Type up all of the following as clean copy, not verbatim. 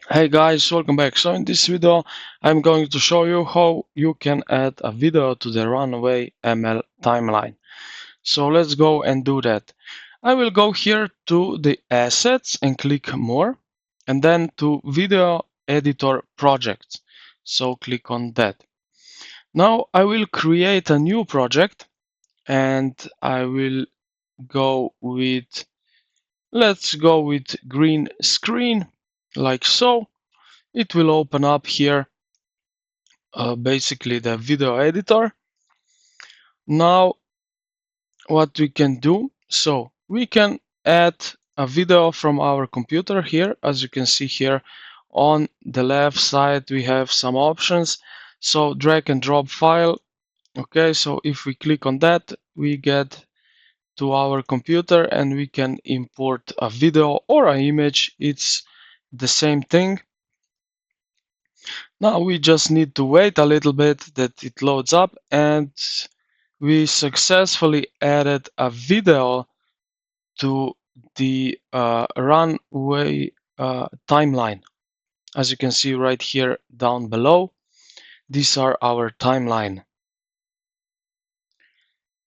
Hey guys, welcome back. So in this video, I'm going to show you how you can add a video to the Runway ML timeline. So let's go and do that. I will go here to the assets and click more, and then to video editor projects. So click on that. Now I will create a new project and I will go with, let's go with green screen like so. It will open up here basically the video editor. Now what we can do, so we can add a video from our computer here. As you can see here on the left side we have some options. So drag and drop file. Okay, so if we click on that we get to our computer and we can import a video or an image. It's the same thing. Now we just need to wait a little bit that it loads up, and we successfully added a video to the runway timeline. As you can see right here down below, these are our timeline.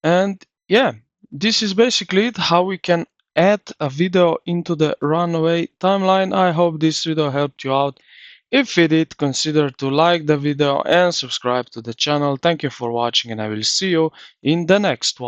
And yeah, this is basically it, how we can add a video into the runway timeline. I hope this video helped you out. If it did, consider to like the video and subscribe to the channel. Thank you for watching, and I will see you in the next one.